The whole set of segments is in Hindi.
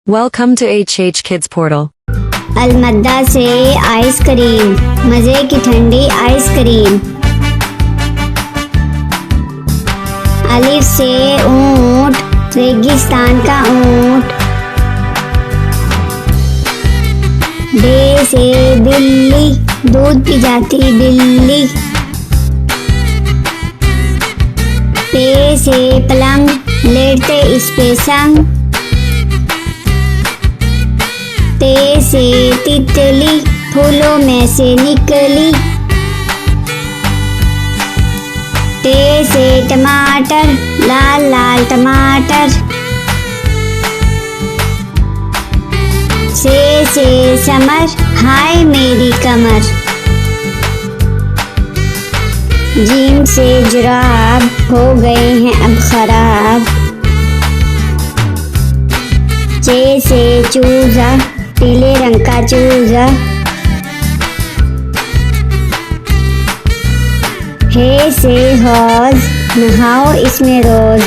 Welcome to HH Kids Portal. अलमद्दा से आइसक्रीम, मजे की ठंडी आइसक्रीम। अलिफ से ऊंट, रेगिस्तान का ऊंट। बे से बिल्ली, दूध पी जाती बिल्ली। पे से पलंग, लेटते इस पे संग। ते से तितली, फूलों में से निकली। टे से टमाटर, लाल लाल टमाटर। से समर, हाय मेरी कमर। जीम से जुराब, हो गए हैं अब खराब। चे से चूजा, पीले रंग का चूजा। हे से हौज, नहाओ इसमें रोज।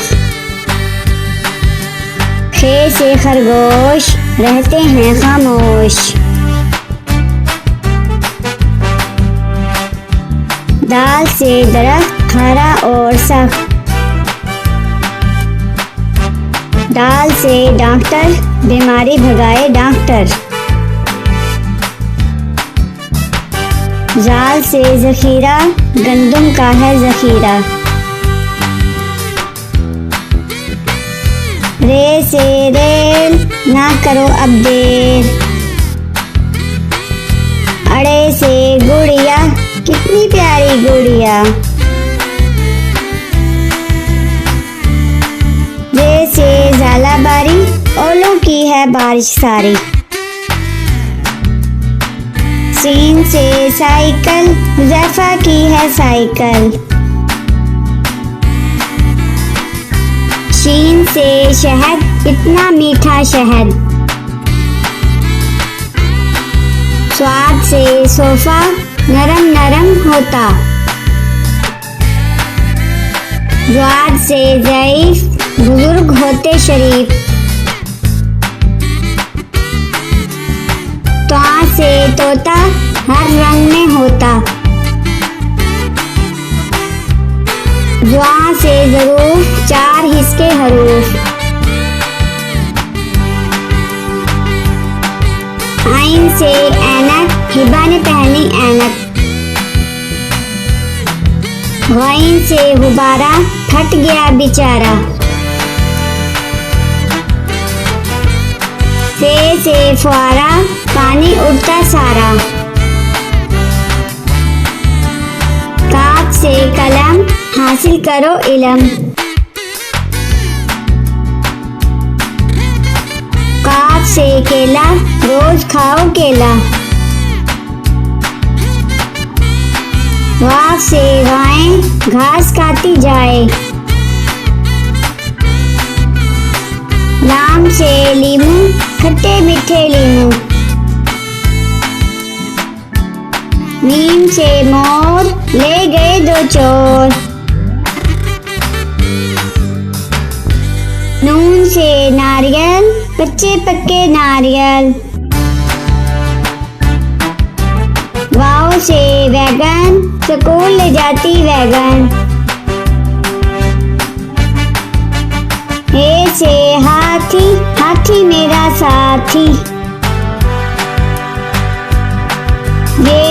खे से खरगोश, रहते हैं खामोश। दाल से दरख्त, हरा और सख्त। दाल से डॉक्टर, बीमारी भगाए डॉक्टर। जाल से जखीरा, गंदम का है जखीरा। रे से रेल, ना करो अब देर। अड़े से गुड़िया, कितनी प्यारी गुड़िया। रे से झालाबारी, ओलों की है बारिश सारी। सीन से साइकिल, हुज़ैफा की है साइकिल। शीन से शहद, इतना मीठा शहद। स्वाद से सोफा, नरम नरम होता। ज्वाद से ज़ईफ, बुजुर्ग होते शरीफ। त्वा से तोता, हर रंग में होता। ज्वा से ज़रूफ, चार हिस्से हरूफ। आइन से ऐनक, हिबा ने पहनी ऐनक। गाइन से गुब्बारा, फट गया बेचारा। से फुआरा, पानी उड़ता सारा। काफ से कलम, हासिल करो इलम। काफ से केला, रोज खाओ केला। वाफ से गाय, घास खाती जाए। लाम से लीमू, खट्टे मीठे लीमू। नीम से मोर, ले गए दो चोर। नून से नारियल, कच्चे पक्के नारियल। वाव से वैगन, स्कूल ले जाती वैगन। हे से हाथी, हाथी मेरा साथी। ये